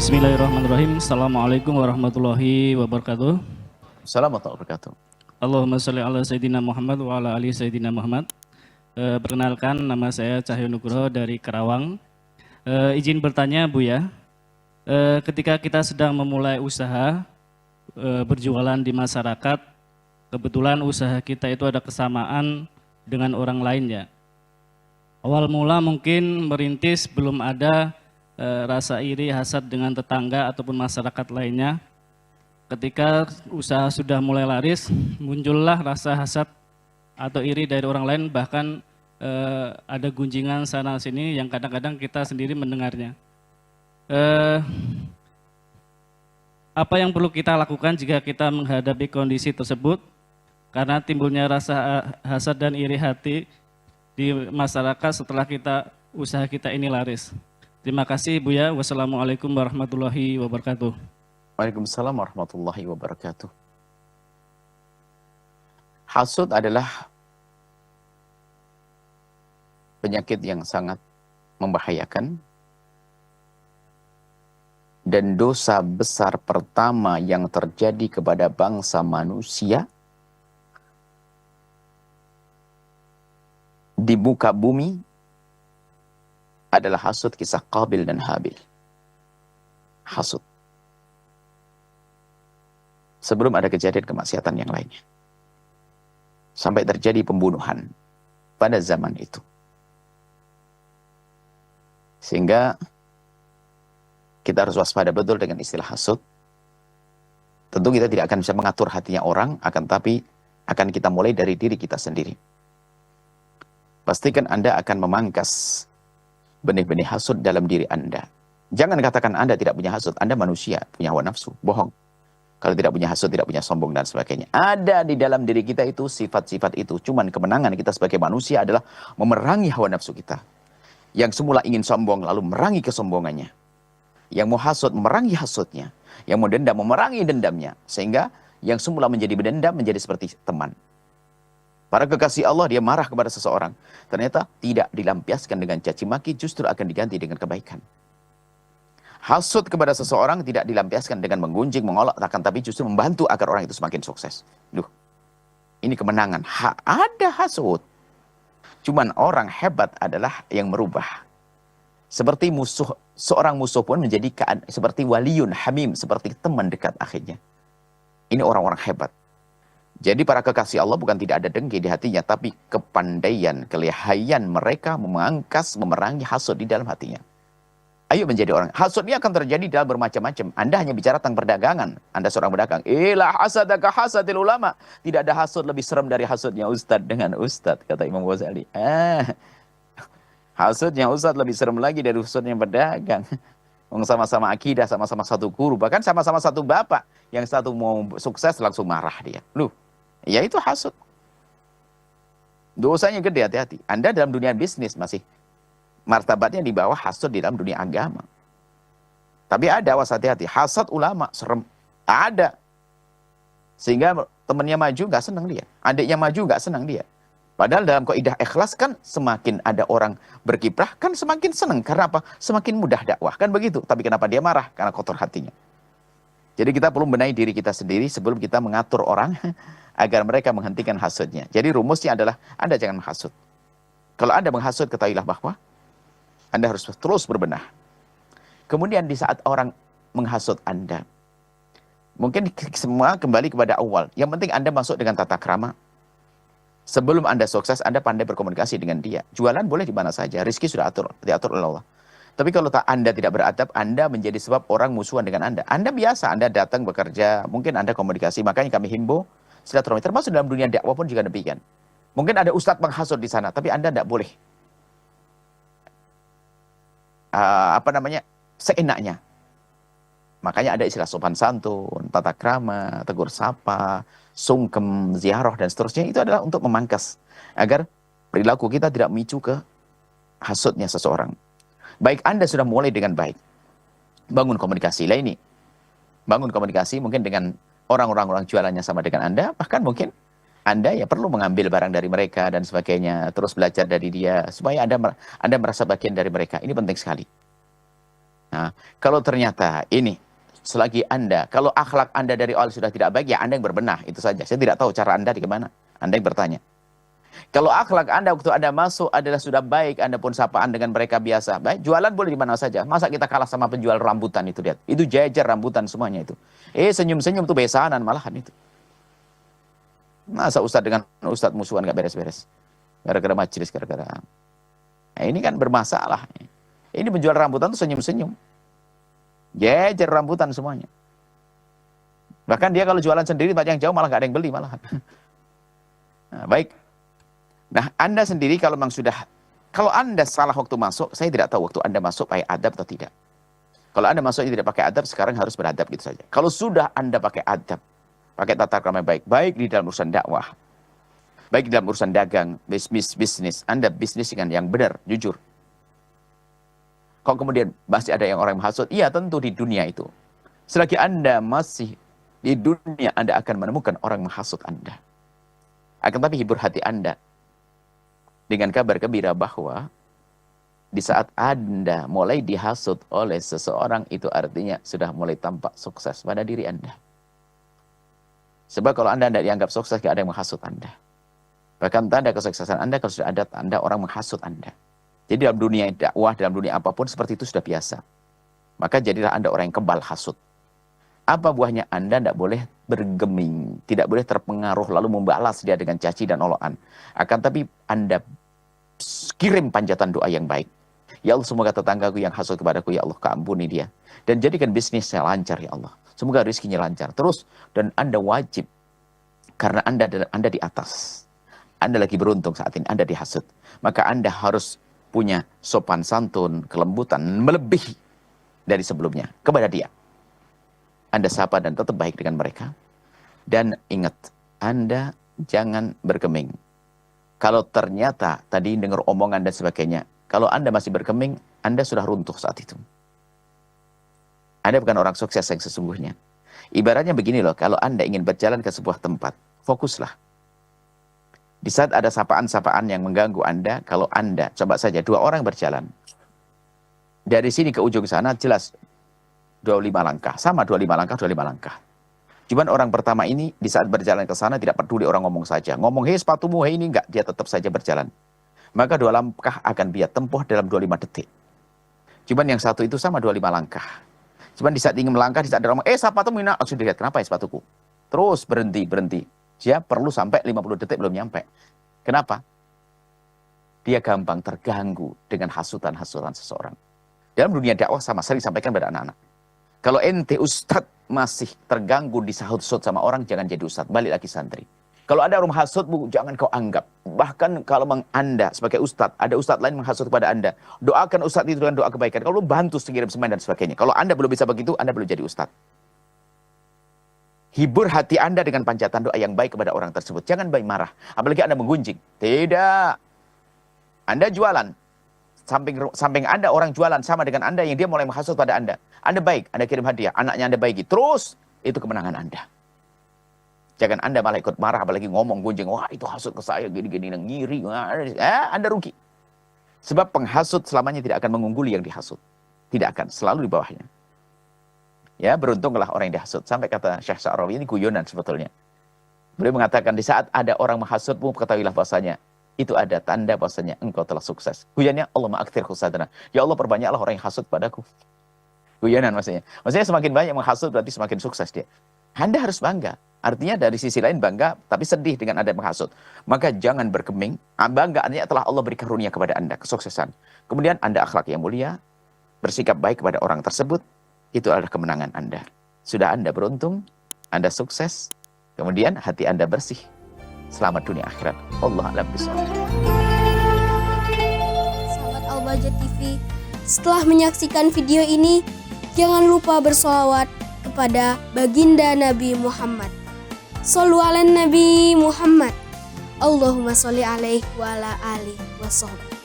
Bismillahirrahmanirrahim. Assalamualaikum warahmatullahi wabarakatuh. Assalamualaikum warahmatullahi wabarakatuh. Allahumma sholli ala Sayyidina Muhammad wa ala ali Sayyidina Muhammad. Perkenalkan, nama saya Cahyo Nugroho dari Karawang. Izin bertanya Buya, ketika kita sedang memulai usaha berjualan di masyarakat, kebetulan usaha kita itu ada kesamaan dengan orang lain ya. Awal mula mungkin merintis belum ada rasa iri, hasad dengan tetangga ataupun masyarakat lainnya. Ketika usaha sudah mulai laris, muncullah rasa hasad atau iri dari orang lain, bahkan ada gunjingan sana sini yang kadang-kadang kita sendiri mendengarnya. Apa yang perlu kita lakukan jika kita menghadapi kondisi tersebut? Karena timbulnya rasa hasad dan iri hati di masyarakat setelah usaha kita ini laris. Terima kasih Buya. Wassalamualaikum warahmatullahi wabarakatuh. Waalaikumsalam warahmatullahi wabarakatuh. Hasud adalah penyakit yang sangat membahayakan dan dosa besar pertama yang terjadi kepada bangsa manusia di muka bumi adalah hasud, kisah Qabil dan Habil. Hasud. Sebelum ada kejadian kemaksiatan yang lainnya. Sampai terjadi pembunuhan pada zaman itu. Sehingga kita harus waspada betul dengan istilah hasud. Tentu kita tidak akan bisa mengatur hatinya orang, tapi akan kita mulai dari diri kita sendiri. Pastikan Anda akan memangkas benih-benih hasud dalam diri Anda. Jangan katakan Anda tidak punya hasud. Anda manusia, punya hawa nafsu. Bohong. Kalau tidak punya hasud, tidak punya sombong dan sebagainya. Ada di dalam diri kita itu sifat-sifat itu. Cuman kemenangan kita sebagai manusia adalah memerangi hawa nafsu kita. Yang semula ingin sombong, lalu memerangi kesombongannya. Yang mau hasud, memerangi hasudnya. Yang mau dendam, memerangi dendamnya. Sehingga yang semula menjadi berdendam, menjadi seperti teman. Para kekasih Allah, dia marah kepada seseorang. Ternyata tidak dilampiaskan dengan caci maki, justru akan diganti dengan kebaikan. Hasud kepada seseorang tidak dilampiaskan dengan menggunjing, mengolok, tapi justru membantu agar orang itu semakin sukses. Duh, ini kemenangan. Ada hasud. Cuman orang hebat adalah yang merubah. Seperti musuh, seorang musuh pun menjadi seperti waliyun hamim, seperti teman dekat akhirnya. Ini orang-orang hebat. Jadi para kekasih Allah bukan tidak ada dengki di hatinya, tapi kepandaian, kelihayan mereka memangkas, memerangi hasud di dalam hatinya. Ayo menjadi orang. Hasud ini akan terjadi dalam bermacam-macam. Anda hanya bicara tentang perdagangan. Anda seorang pedagang. Ilah hasadaka hasadil ulama. Tidak ada hasud lebih serem dari hasudnya ustadz dengan ustadz, kata Imam Ghazali. Hasudnya ustadz lebih serem lagi dari hasudnya pedagang. Sama-sama akidah, sama-sama satu guru, bahkan sama-sama satu bapak. Yang satu mau sukses langsung marah dia. Loh, ya itu hasud. Dosanya gede, hati-hati. Anda dalam dunia bisnis masih martabatnya di bawah hasud di dalam dunia agama. Tapi ada, awas hati-hati. Hasad ulama, serem. Ada. Sehingga temannya maju nggak senang dia. Adiknya maju nggak senang dia. Padahal dalam kaidah ikhlas kan semakin ada orang berkiprah kan semakin senang. Karena apa? Semakin mudah dakwah. Kan begitu. Tapi kenapa dia marah? Karena kotor hatinya. Jadi kita perlu benahi diri kita sendiri sebelum kita mengatur orang agar mereka menghentikan hasudnya. Jadi rumusnya adalah Anda jangan menghasut. Kalau Anda menghasut, ketahuilah bahwa Anda harus terus berbenah. Kemudian di saat orang menghasut Anda, mungkin semua kembali kepada awal. Yang penting Anda masuk dengan tata krama. Sebelum Anda sukses, Anda pandai berkomunikasi dengan dia. Jualan boleh di mana saja, rezeki sudah diatur oleh Allah. Tapi kalau Anda tidak beradab, Anda menjadi sebab orang musuhan dengan Anda. Anda biasa, Anda datang bekerja, mungkin Anda komunikasi. Makanya kami himbau silaturahmi. Termasuk dalam dunia dakwah pun juga demikian. Mungkin ada ustadz menghasut di sana, tapi Anda tidak boleh. Seenaknya. Makanya ada istilah sopan santun, tata krama, tegur sapa, sungkem, ziarah, dan seterusnya. Itu adalah untuk memangkas. Agar perilaku kita tidak memicu ke hasutnya seseorang. Baik Anda sudah mulai dengan baik. Bangun komunikasi. Lah ini. Bangun komunikasi mungkin dengan orang-orang jualannya sama dengan Anda. Bahkan mungkin Anda ya perlu mengambil barang dari mereka dan sebagainya. Terus belajar dari dia. Supaya Anda merasa bagian dari mereka. Ini penting sekali. Nah, kalau ternyata ini, selagi Anda, kalau akhlak Anda dari awal sudah tidak baik, ya Anda yang berbenah, itu saja. Saya tidak tahu cara Anda di mana. Anda yang bertanya. Kalau akhlak Anda waktu Anda masuk adalah sudah baik, Anda pun sapaan dengan mereka biasa. Baik, jualan boleh di mana saja. Masa kita kalah sama penjual rambutan itu, lihat. Itu jajar rambutan semuanya itu. Senyum-senyum tuh besanan malahan itu. Masa ustadz dengan ustadz musuhan gak beres-beres. Gara-gara majelis, gara-gara. Nah, ini kan bermasalah. Ini penjual rambutan tuh senyum-senyum. Jajar rambutan semuanya. Bahkan dia kalau jualan sendiri, yang jauh malah gak ada yang beli malahan. Nah, baik. Nah, Anda sendiri kalau memang sudah, kalau Anda salah waktu masuk, saya tidak tahu waktu Anda masuk pakai adab atau tidak. Kalau Anda masuknya tidak pakai adab, sekarang harus beradab gitu saja. Kalau sudah Anda pakai adab, pakai tata krama baik, baik di dalam urusan dakwah, baik di dalam urusan dagang, bisnis, Anda bisnis dengan yang benar, jujur. Kalau kemudian masih ada yang orang menghasut, iya tentu di dunia itu. Selagi Anda masih di dunia, Anda akan menemukan orang menghasut Anda. Akan tapi hibur hati Anda dengan kabar gembira bahwa di saat Anda mulai dihasut oleh seseorang, itu artinya sudah mulai tampak sukses pada diri Anda. Sebab kalau Anda tidak dianggap sukses, tidak ada yang menghasut Anda. Bahkan tanda kesuksesan Anda kalau sudah ada tanda orang menghasut Anda. Jadi dalam dunia dakwah, dalam dunia apapun seperti itu sudah biasa. Maka jadilah Anda orang yang kebal hasut. Apa buahnya? Anda tidak boleh bergeming, tidak boleh terpengaruh lalu membalas dia dengan caci dan olokan. Akan tapi Anda kirim panjatan doa yang baik. Ya Allah, semoga tetanggaku yang hasut kepadaku, ya Allah, keampuni dia. Dan jadikan bisnisnya lancar, ya Allah. Semoga rezekinya lancar. Terus, dan Anda wajib, karena Anda di atas. Anda lagi beruntung saat ini, Anda dihasut. Maka Anda harus punya sopan santun, kelembutan, melebihi dari sebelumnya kepada dia. Anda sapa dan tetap baik dengan mereka. Dan ingat, Anda jangan bergeming. Kalau ternyata tadi dengar omongan dan sebagainya, kalau Anda masih bergeming, Anda sudah runtuh saat itu. Anda bukan orang sukses yang sesungguhnya. Ibaratnya begini loh, kalau Anda ingin berjalan ke sebuah tempat, fokuslah. Di saat ada sapaan-sapaan yang mengganggu Anda, kalau Anda, coba saja, 2 orang berjalan. Dari sini ke ujung sana, jelas 25 langkah. Sama 25 langkah, 25 langkah. Cuman orang pertama ini, di saat berjalan ke sana, tidak peduli orang ngomong saja. Ngomong, hei sepatumu, hei ini, enggak. Dia tetap saja berjalan. Maka 2 langkah akan dia tempuh dalam 25 detik. Cuman yang satu itu sama 25 langkah. Cuman di saat ingin melangkah, di saat ada orang, sepatumu ini, langsung dilihat, kenapa ya sepatuku? Terus berhenti. Dia perlu sampai 50 detik belum nyampe. Kenapa? Dia gampang terganggu dengan hasutan-hasutan seseorang. Dalam dunia dakwah sama, sering sampaikan pada anak-anak. Kalau ente ustadz masih terganggu disahut-sahut sama orang, jangan jadi ustadz, balik lagi santri. Kalau ada orang menghasutmu, jangan kau anggap. Bahkan kalau Anda sebagai ustadz, ada ustadz lain menghasut kepada Anda, doakan ustadz itu dengan doa kebaikan. Kalau bantu mengirim semen dan sebagainya. Kalau Anda belum bisa begitu, Anda belum jadi ustadz. Hibur hati Anda dengan panjatan doa yang baik kepada orang tersebut. Jangan baik marah. Apalagi Anda menggunjing. Tidak. Anda jualan. Samping Anda orang jualan sama dengan Anda yang dia mulai menghasut pada Anda. Anda baik, Anda kirim hadiah, anaknya Anda baiki. Terus, itu kemenangan Anda. Jangan Anda malah ikut marah, apalagi ngomong gunjing. Wah, itu hasut ke saya, gini-gini, ngiri. Anda rugi. Sebab penghasut selamanya tidak akan mengungguli yang dihasut. Tidak akan, selalu di bawahnya. Ya, beruntunglah orang yang dihasut. Sampai kata Syekh Sa'rawi, ini guyonan sebetulnya. Beliau mengatakan, di saat ada orang menghasutmu, ketahuilah bahasanya, itu ada tanda bahasanya engkau telah sukses. Guyannya, Allah ma'aktir khusadana. Ya Allah, perbanyaklah orang yang hasut padaku. Guyonan maksudnya. Maksudnya semakin banyak menghasut, berarti semakin sukses dia. Anda harus bangga. Artinya dari sisi lain bangga, tapi sedih dengan ada yang menghasut. Maka jangan bergeming. Bangga artinya telah Allah beri karunia kepada Anda, kesuksesan. Kemudian Anda akhlak yang mulia, bersikap baik kepada orang tersebut, itu adalah kemenangan Anda. Sudah Anda beruntung, Anda sukses, kemudian hati Anda bersih. Selamat dunia akhirat. Allah a'lam bishawab. Sahabat Al-Bahjah TV, setelah menyaksikan video ini, jangan lupa bersolawat kepada baginda Nabi Muhammad. Shollu ala Nabi Muhammad. Allahumma sholli alaihi wa ala alihi wa sahbihi.